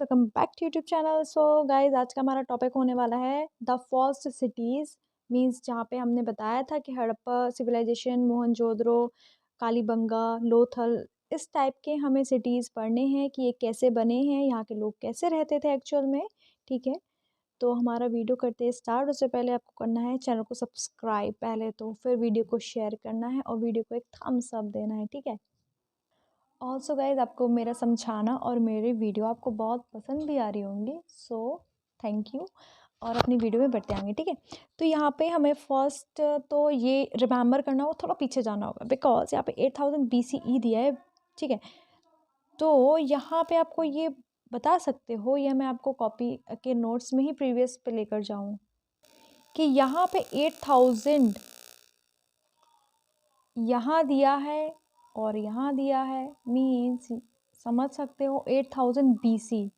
Welcome back to YouTube channel. So guys, आज का हमारा टॉपिक होने वाला है द फर्स्ट सिटीज़। मींस जहाँ पे हमने बताया था कि हड़प्पा सिविलाइजेशन, मोहनजोदड़ो, कालीबंगा, लोथल, इस टाइप के हमें सिटीज़ पढ़ने हैं कि ये कैसे बने हैं, यहाँ के लोग कैसे रहते थे एक्चुअल में। ठीक है, तो हमारा वीडियो करते हैं स्टार्ट। उससे पहले आपको करना है चैनल को सब्सक्राइब पहले, तो फिर वीडियो को शेयर करना है और वीडियो को एक थम्स अप देना है। ठीक है। ऑल्सो गाइज, आपको मेरा समझाना और मेरी वीडियो आपको बहुत पसंद भी आ रही होंगी, सो थैंक यू। और अपनी वीडियो में बढ़ते आएंगे। ठीक है, तो यहाँ पे हमें फर्स्ट तो ये रिमेंबर करना हो, थोड़ा पीछे जाना होगा बिकॉज यहाँ पे 8000 BCE दिया है। ठीक है, तो यहाँ पे आपको ये बता सकते हो, या मैं आपको कॉपी के नोट्स में ही प्रीवियस पे लेकर जाऊँ कि यहाँ पे 8000 यहाँ दिया है और यहाँ दिया है, मीन्स समझ सकते हो 8000 BC।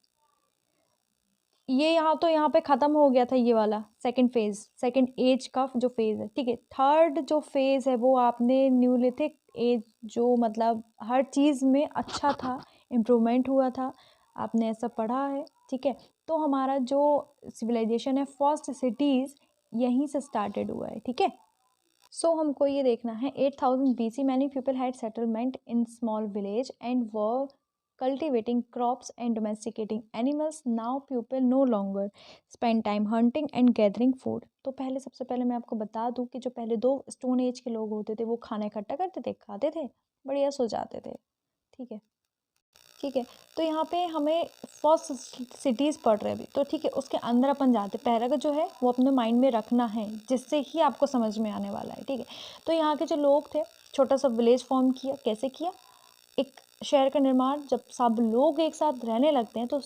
ये यहाँ पे ख़त्म हो गया था, ये वाला सेकंड फेज़, सेकंड एज का जो फेज़ है। ठीक है, थर्ड जो फेज़ है वो आपने न्यूलिथिक एज, जो मतलब हर चीज़ में अच्छा था, इम्प्रूवमेंट हुआ था, आपने ऐसा पढ़ा है। ठीक है, तो हमारा जो सिविलाइजेशन है, फर्स्ट सिटीज़ यहीं से स्टार्टेड हुआ है। ठीक है, सो हमको ये देखना है 8000 BC many people had settlement in small village and were cultivating crops and domesticating animals. Now people no longer spend time hunting and gathering food. तो पहले, सबसे पहले मैं आपको बता दूं कि जो पहले दो स्टोन एज के लोग होते थे वो खाना इकट्ठा करते थे, खाते थे, बढ़िया सो जाते थे। ठीक है, ठीक है, तो यहाँ पे हमें फर्स्ट सिटीज़ पढ़ रहे अभी, तो ठीक है, उसके अंदर अपन जाते। पहला का जो है वो अपने माइंड में रखना है, जिससे ही आपको समझ में आने वाला है। ठीक है, तो यहाँ के जो लोग थे, छोटा सा विलेज फॉर्म किया। कैसे किया? एक शहर का निर्माण, जब सब लोग एक साथ रहने लगते हैं तो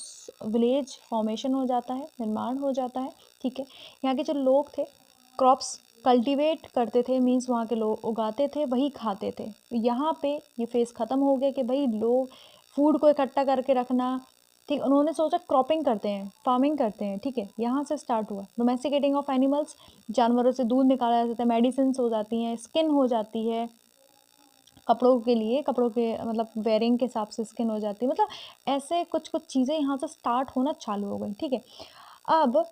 विलेज फॉर्मेशन हो जाता है, निर्माण हो जाता है। ठीक है, यहाँ के जो लोग थे क्रॉप्स कल्टीवेट करते थे, मीन्स वहाँ के लोग उगाते थे, वही खाते थे। यहाँ पे ये फेज़ ख़त्म हो गया कि भाई लोग फूड को इकट्ठा करके रखना। ठीक, उन्होंने सोचा क्रॉपिंग करते हैं, फार्मिंग करते हैं। ठीक है, यहाँ से स्टार्ट हुआ डोमेस्टिकेटिंग ऑफ एनिमल्स। जानवरों से दूध निकाला जाता है, मेडिसिन हो जाती हैं, स्किन हो जाती है, कपड़ों के लिए, कपड़ों के मतलब वेयरिंग के हिसाब से स्किन हो जाती है। मतलब ऐसे कुछ कुछ चीज़ें यहाँ से स्टार्ट होना चालू हो गई। ठीक है, अब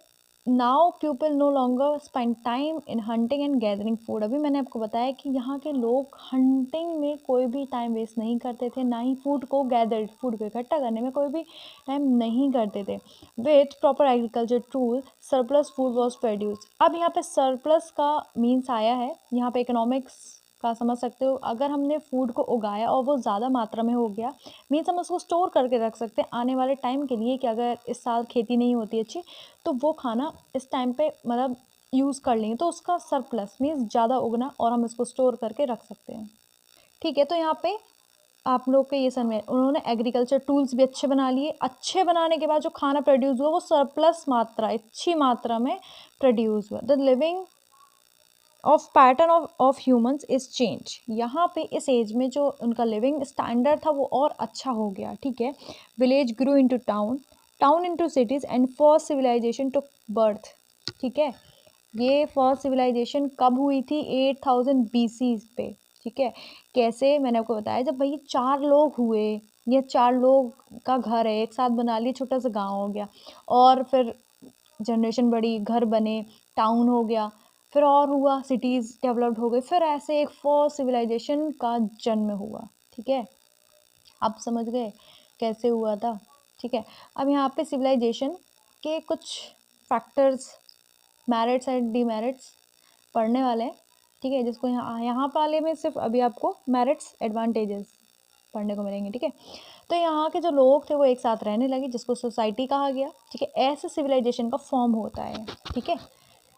now people know longer spend time in hunting and gathering food. अभी मैंने आपको बताया कि यहाँ के लोग हंटिंग में कोई भी टाइम वेस्ट नहीं करते थे, ना ही फूड को इकट्ठा करने में कोई भी टाइम नहीं करते थे। With proper agriculture tool surplus food was produce. अब यहाँ पे सरप्लस का मीन्स आया है, यहाँ पे इकोनॉमिक्स का समझ सकते हो। अगर हमने फूड को उगाया और वो ज़्यादा मात्रा में हो गया, मीन्स हम उसको स्टोर करके रख सकते हैं आने वाले टाइम के लिए, कि अगर इस साल खेती नहीं होती अच्छी तो वो खाना इस टाइम पे मतलब यूज़ कर लेंगे, तो उसका सरप्लस मीन्स ज़्यादा उगना, और हम इसको स्टोर करके रख सकते हैं। ठीक है, तो यहाँ पे आप लोग के ये समझ में, उन्होंने एग्रीकल्चर टूल्स भी अच्छे बना लिए। अच्छे बनाने के बाद जो खाना प्रोड्यूस हुआ वो सरप्लस मात्रा, अच्छी मात्रा में प्रोड्यूस हुआ। The living of pattern of humans is change. यहाँ पे इस एज में जो उनका लिविंग स्टैंडर्ड था वो और अच्छा हो गया। ठीक है, village grew into town, town into cities and first civilisation to birth. ठीक है, ये फर्स्ट सिविलाइजेशन कब हुई थी? 8000 BC पे। ठीक है, कैसे? मैंने आपको बताया, जब भाई 4 लोग हुए, ये 4 लोग का घर है, एक साथ बना लिए, छोटा सा गांव हो गया, और फिर जनरेशन बढ़ी, घर बने, टाउन हो गया, फिर और हुआ, सिटीज़ डेवलप्ड हो गई, फिर ऐसे एक फर्स्ट सिविलाइजेशन का जन्म हुआ। ठीक है, आप समझ गए कैसे हुआ था? ठीक है, अब यहाँ पे सिविलाइजेशन के कुछ फैक्टर्स, मेरिट्स एंड डीमेरिट्स पढ़ने वाले हैं। ठीक है, जिसको यहाँ वाले में सिर्फ अभी आपको मेरिट्स एडवांटेजेस पढ़ने को मिलेंगे। ठीक है, तो यहाँ के जो लोग थे वो एक साथ रहने लगे, जिसको सोसाइटी कहा गया। ठीक है, ऐसे सिविलाइजेशन का फॉर्म होता है। ठीक है,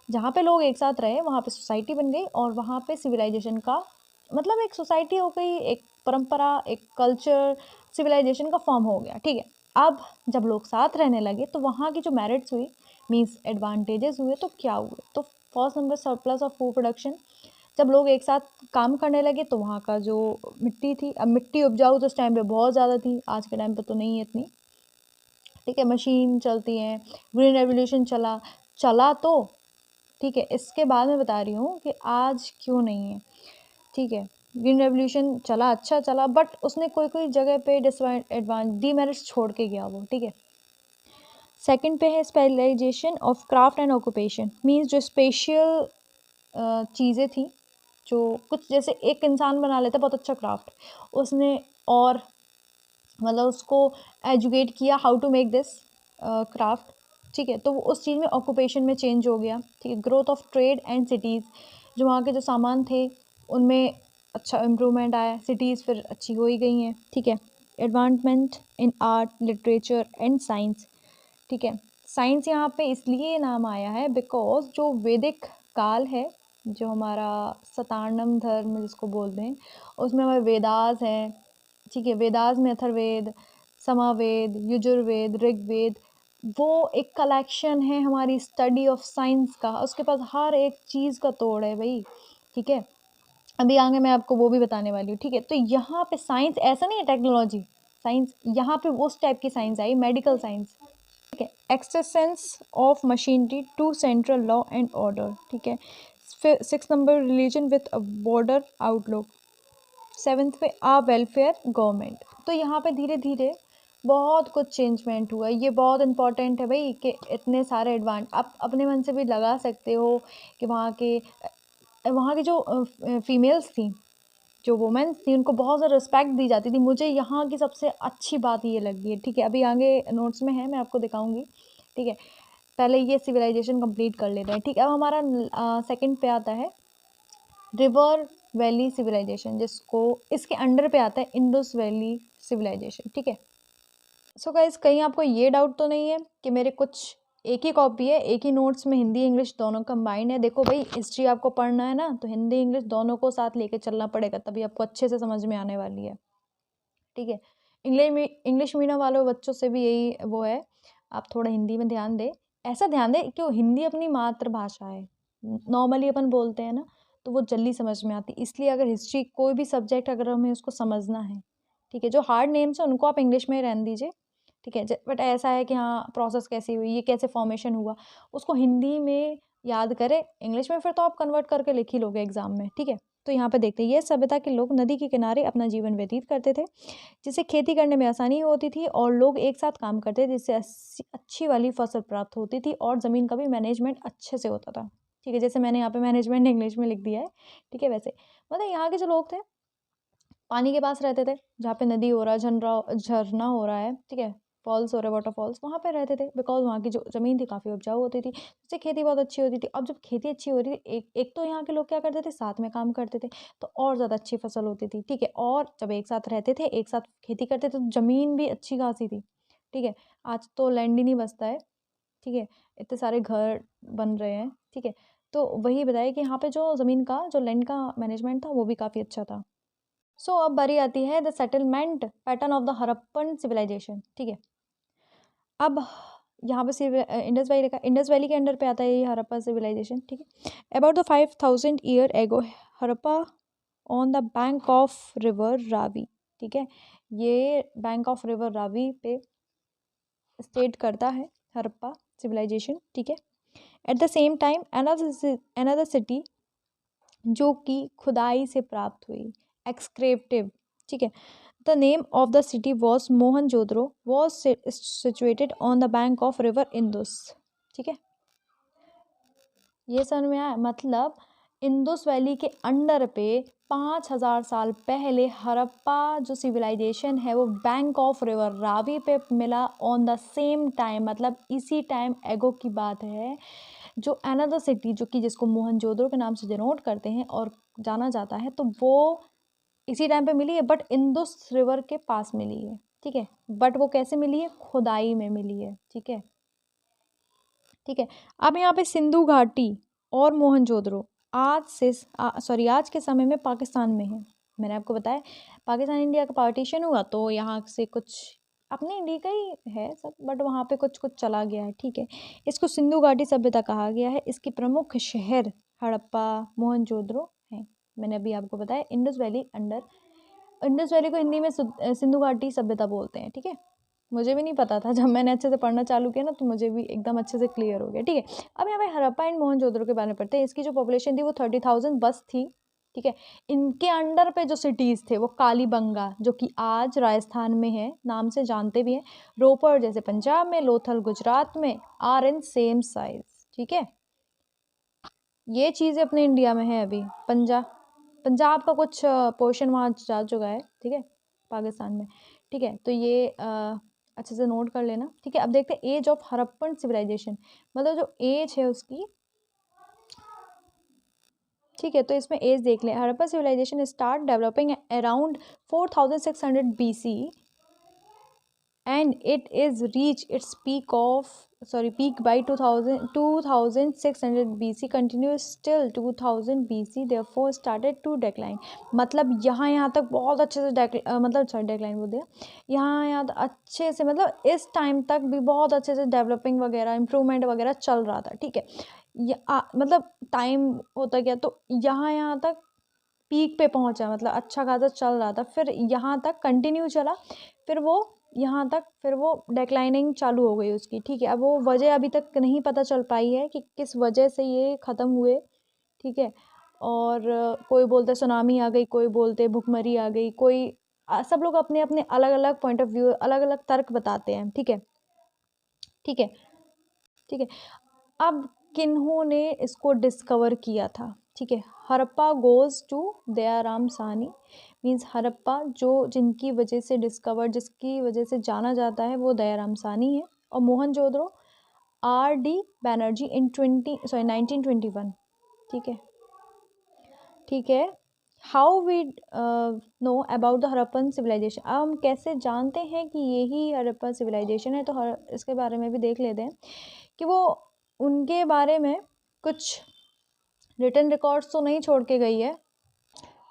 जहाँ पे लोग एक साथ रहे वहाँ पे सोसाइटी बन गई, और वहाँ पे सिविलाइजेशन का मतलब एक सोसाइटी हो गई, एक परंपरा, एक कल्चर, सिविलाइजेशन का फॉर्म हो गया। ठीक है, अब जब लोग साथ रहने लगे तो वहाँ की जो मेरिट्स हुई, मीन्स एडवांटेजेस हुए, तो क्या हुए? तो first number surplus of food production. जब लोग एक साथ काम करने लगे तो वहाँ का जो मिट्टी थी, अब मिट्टी उपजाऊ तो उस टाइम पे बहुत ज़्यादा थी, आज के टाइम पे तो नहीं है इतनी। ठीक है, मशीन चलती हैं, ग्रीन रेवोल्यूशन चला चला तो ठीक है, इसके बाद मैं बता रही हूँ कि आज क्यों नहीं है। ठीक है, ग्रीन रेवोल्यूशन चला, अच्छा चला, बट उसने कोई कोई जगह पे डिसएडवांटेज, डीमेरिट्स छोड़ के गया वो। ठीक है, सेकंड पे है specialisation of craft and occupation, means जो स्पेशल चीज़ें थी, जो कुछ जैसे एक इंसान बना लेता बहुत अच्छा क्राफ्ट, उसने और मतलब उसको एजुकेट किया how to make this craft, ठीक है, तो वो उस चीज़ में ऑक्यूपेशन में चेंज हो गया, ठीक है। Growth of trade and cities, जो वहाँ के जो सामान थे उनमें अच्छा इम्प्रूवमेंट आया, सिटीज़ फिर अच्छी हो ही गई हैं, ठीक है। Advancement in art, literature and science, ठीक है। साइंस यहाँ पे इसलिए नाम आया है बिकॉज जो वैदिक काल है, जो हमारा सतार्णम धर्म जिसको बोलते हैं, उसमें हमारे वेदास हैं, ठीक है। वेदास में अथर्ववेद, समावेद, यजुर्वेद, ऋग्वेद, वो एक कलेक्शन है हमारी स्टडी ऑफ साइंस का, उसके पास हर एक चीज़ का तोड़ है भाई, ठीक है। अभी आगे मैं आपको वो भी बताने वाली हूँ, ठीक है। तो यहाँ पे साइंस ऐसा नहीं है टेक्नोलॉजी साइंस, यहाँ पे उस टाइप की साइंस आई, मेडिकल साइंस, ठीक है। Extents of machinery to central law and order, ठीक है। 6 number religion with a border outlook, 7th पे आ वेलफेयर गवर्नमेंट। तो यहाँ पे धीरे धीरे बहुत कुछ चेंजमेंट हुआ, ये बहुत इंपॉर्टेंट है भाई कि इतने सारे एडवांस, आप अपने मन से भी लगा सकते हो कि वहाँ के जो फीमेल्स थी, जो वुमेन्स थी, उनको बहुत ज़्यादा रिस्पेक्ट दी जाती थी। मुझे यहाँ की सबसे अच्छी बात ये लगी है, ठीक है। अभी आगे नोट्स में है, मैं आपको दिखाऊंगी, ठीक है। पहले ये सिविलाइजेशन कंप्लीट कर लेते हैं, ठीक है। अब हमारा सेकंड पे आता है रिवर वैली सिविलाइजेशन, जिसको इसके अंडर पे आता है इंडस वैली सिविलाइजेशन, ठीक है। सो गाइस, कहीं आपको ये डाउट तो नहीं है कि मेरे कुछ एक ही कॉपी है, एक ही नोट्स में हिंदी इंग्लिश दोनों कंबाइंड है। देखो भाई, हिस्ट्री आपको पढ़ना है ना, तो हिंदी इंग्लिश दोनों को साथ लेके चलना पड़ेगा, तभी आपको अच्छे से समझ में आने वाली है, ठीक है। इंग्लिश मीडियम वालों बच्चों से भी यही वो है, आप थोड़ा हिंदी में ध्यान दें, ऐसा ध्यान दें कि हिंदी अपनी मातृभाषा है, नॉर्मली अपन बोलते हैं ना, तो वो जल्दी समझ में आती, इसलिए अगर हिस्ट्री कोई भी सब्जेक्ट अगर हमें उसको समझना है, ठीक है, जो हार्ड नेम्स है उनको आप इंग्लिश में ही रहने दीजिए, ठीक है। बट ऐसा है कि हाँ, प्रोसेस कैसी हुई, ये कैसे फॉर्मेशन हुआ, उसको हिंदी में याद करें, इंग्लिश में फिर तो आप कन्वर्ट करके लिख ही लोगे एग्जाम में, ठीक है। तो यहाँ पे देखते हैं, ये सभ्यता के लोग नदी के किनारे अपना जीवन व्यतीत करते थे, जिससे खेती करने में आसानी होती थी और लोग एक साथ काम करते थे, जिससे अच्छी वाली फसल प्राप्त होती थी और ज़मीन का भी मैनेजमेंट अच्छे से होता था, ठीक है। जैसे मैंने यहाँ पे मैनेजमेंट इंग्लिश में लिख दिया है, ठीक है। वैसे मतलब यहाँ के जो लोग थे पानी के पास रहते थे, जहाँ पे नदी हो रहा है, झरना हो रहा है, ठीक है, फॉल्स हो रहे, वाटरफॉल्स, वहाँ पे रहते थे, बिकॉज वहाँ की जो ज़मीन थी काफ़ी उपजाऊ होती थी, जिससे खेती बहुत अच्छी होती थी। अब जब खेती अच्छी हो रही थी, एक एक तो यहाँ के लोग क्या करते थे, साथ में काम करते थे, तो और ज़्यादा अच्छी फसल होती थी, ठीक है। और जब एक साथ रहते थे, एक साथ खेती करते थे, तो ज़मीन भी अच्छी खासी थी, ठीक है। आज तो लैंड ही नहीं बचता है, ठीक है, इतने सारे घर बन रहे हैं, ठीक है। तो वही बताया कि यहाँ पे जो ज़मीन का, जो लैंड का मैनेजमेंट था, वो भी काफ़ी अच्छा था। सो अब बारी आती है the settlement pattern of the Harappan civilisation, ठीक है। अब यहाँ पे इंडस वैली का, इंडस वैली के अंडर पे आता है ये हड़प्पा सिविलाइजेशन, ठीक है। About the 5000 year ago Harappa on the bank of river Ravi, ठीक है। ये बैंक ऑफ रिवर रावी पे स्टेट करता है हड़प्पा सिविलाइजेशन, ठीक है। At the same time another city जो कि खुदाई से प्राप्त हुई, एक्सक्रेटिव, ठीक है। The name of the city was Mohenjodaro, was situated on the bank of river Indus, ठीक है। ये समझ में आया, मतलब इंदुस वैली के अंडर पे 5000 साल पहले हड़प्पा जो सिविलाइजेशन है वो बैंक ऑफ रिवर रावी पे मिला ऑन द सेम टाइम, मतलब इसी टाइम एगो की बात है। जो अनदर सिटी जो कि जिसको मोहनजोदड़ो के नाम से डिनोट करते हैं और जाना जाता है, तो वो इसी टाइम पे मिली है, बट इंदुस रिवर के पास मिली है, ठीक है। बट वो कैसे मिली है, खुदाई में मिली है, ठीक है, ठीक है। अब यहाँ पे सिंधु घाटी और मोहनजोदड़ो आज के समय में पाकिस्तान में है। मैंने आपको बताया पाकिस्तान इंडिया का पार्टीशन हुआ, तो यहाँ से कुछ अपने इंडिया का ही है सब, बट वहाँ पे कुछ कुछ चला गया है, ठीक है। इसको सिंधु घाटी सभ्यता कहा गया है। इसकी प्रमुख शहर हड़प्पा, मोहनजोदड़ो है। मैंने अभी आपको बताया इंडस वैली को हिंदी में सिंधु घाटी सभ्यता बोलते हैं, ठीक है। मुझे भी नहीं पता था, जब मैंने अच्छे से पढ़ना चालू किया ना, तो मुझे भी एकदम अच्छे से क्लियर हो गया, ठीक है। अब यहाँ पे हड़प्पा एंड मोहनजोदड़ो के बारे में पढ़ते हैं। इसकी जो पॉपुलेशन थी वो 30,000 बस थी, ठीक है। इनके अंडर पे जो सिटीज़ थे वो कालीबंगा जो कि आज राजस्थान में है, नाम से जानते भी हैं, रोपड़ जैसे पंजाब में, लोथल गुजरात में, आर इन सेम साइज। ठीक है, ये चीज़ें अपने इंडिया में है अभी। पंजाब का कुछ पोर्शन वहाँ जा चुका है, ठीक है, पाकिस्तान में। ठीक है, तो ये अच्छे से नोट कर लेना। ठीक है, अब देखते हैं एज ऑफ हड़प्पन सिविलाइजेशन, मतलब जो एज है उसकी। ठीक है, तो इसमें एज देख लें। Harappa civilisation start developing around 4600 BC and it is reach its peak by 2600 BC, continues till 2000 BC, therefore started to decline। मतलब यहाँ तक बहुत अच्छे से डेक्लाइन बोल दिया, यहाँ तक अच्छे से, मतलब इस टाइम तक भी बहुत अच्छे से डेवलपिंग वगैरह इम्प्रूवमेंट वगैरह चल रहा था। ठीक है, मतलब टाइम होता गया तो यहाँ तक पीक पे पहुँचा, मतलब अच्छा खासा चल रहा था, फिर यहाँ तक कंटिन्यू चला, फिर वो यहाँ तक, फिर वो डेक्लाइनिंग चालू हो गई उसकी। ठीक है, अब वो वजह अभी तक नहीं पता चल पाई है कि किस वजह से ये ख़त्म हुए। ठीक है, और कोई बोलते सुनामी आ गई, कोई बोलते भुखमरी आ गई, कोई सब लोग अपने अपने अलग अलग पॉइंट ऑफ व्यू, अलग अलग तर्क बताते हैं। ठीक है, ठीक है, ठीक है। अब किन्होंने इसको डिस्कवर किया था? ठीक है, Harappa goes to Dayaram Sahni, means Harappa जो जिनकी वजह से डिस्कवर, जिसकी वजह से जाना जाता है, वो दयाराम साहनी है। और मोहनजोदड़ो RD बैनर्जी इन 1921। ठीक है, ठीक है। How we know about the Harappan civilisation, अब हम कैसे जानते हैं कि यही हड़प्पा सिविलाइजेशन है? तो इसके बारे में भी देख लेते हैं कि वो उनके बारे में कुछ रिटन रिकॉर्ड्स तो नहीं छोड़ के गई है।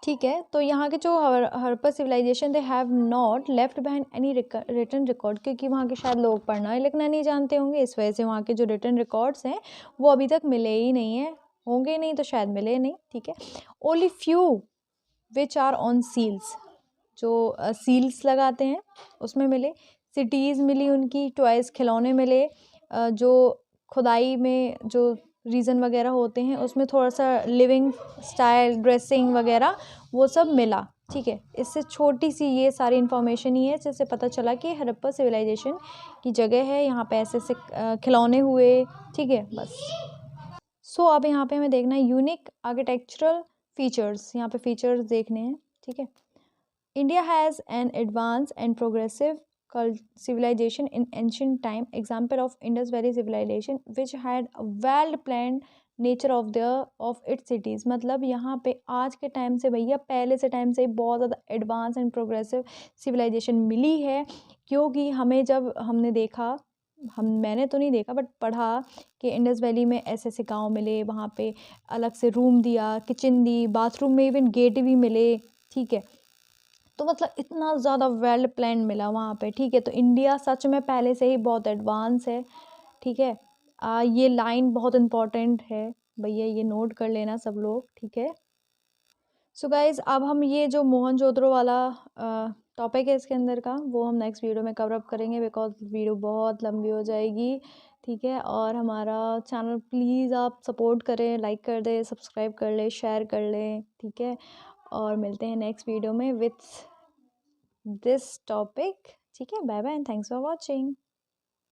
ठीक है, तो यहाँ के जो Harappa civilisation they have not left behind any written record, क्योंकि वहाँ के शायद लोग पढ़ना लिखना नहीं जानते होंगे, इस वजह से वहाँ के जो रिटन रिकॉर्ड्स हैं वो अभी तक मिले ही नहीं हैं, होंगे नहीं तो शायद मिले नहीं। ठीक है, only few which are on seals, जो सील्स लगाते हैं उसमें मिले, सिटीज़ मिली उनकी, टॉयज़ खिलौने मिले, जो खुदाई में जो रीज़न वगैरह होते हैं उसमें थोड़ा सा लिविंग स्टाइल, ड्रेसिंग वगैरह वो सब मिला। ठीक है, इससे छोटी सी ये सारी इन्फॉर्मेशन ही है जिससे पता चला कि हड़प्पा सिविलाइजेशन की जगह है, यहाँ पे ऐसे ऐसे खिलौने हुए। ठीक है, बस। सो अब यहाँ पे हमें देखना है यूनिक आर्किटेक्चरल फीचर्स, यहाँ पे फीचर्स देखने हैं। ठीक है, India has an advanced and progressive civilization in ancient time. Example of Indus Valley civilization, which had a well-planned nature of its cities। मतलब यहाँ पे आज के टाइम से भैया पहले से टाइम से बहुत ज़्यादा एडवांस एंड प्रोग्रेसिव सिविलाइजेशन मिली है, क्योंकि हमें जब हमने देखा, मैंने तो नहीं देखा बट पढ़ा कि इंडस वैली में ऐसे ऐसे गाँव मिले, वहाँ पे अलग से रूम दिया, किचन दी, बाथरूम में इवन गेट भी मिले। ठीक है, तो मतलब इतना ज़्यादा वेल प्लान मिला वहाँ पे। ठीक है, तो इंडिया सच में पहले से ही बहुत एडवांस है। ठीक है, ये लाइन बहुत इम्पोर्टेंट है भैया, ये नोट कर लेना सब लोग। ठीक है, सो गाइज़ अब हम ये जो मोहनजोदड़ो वाला टॉपिक है इसके अंदर का, वो हम नेक्स्ट वीडियो में कवर अप करेंगे, बिकॉज वीडियो बहुत लंबी हो जाएगी। ठीक है, और हमारा चैनल प्लीज़ आप सपोर्ट करें, लाइक कर दें, सब्सक्राइब कर लें, शेयर कर लें। ठीक है, और मिलते हैं नेक्स्ट वीडियो में विथ दिस टॉपिक। ठीक है, bye bye and thanks for watching.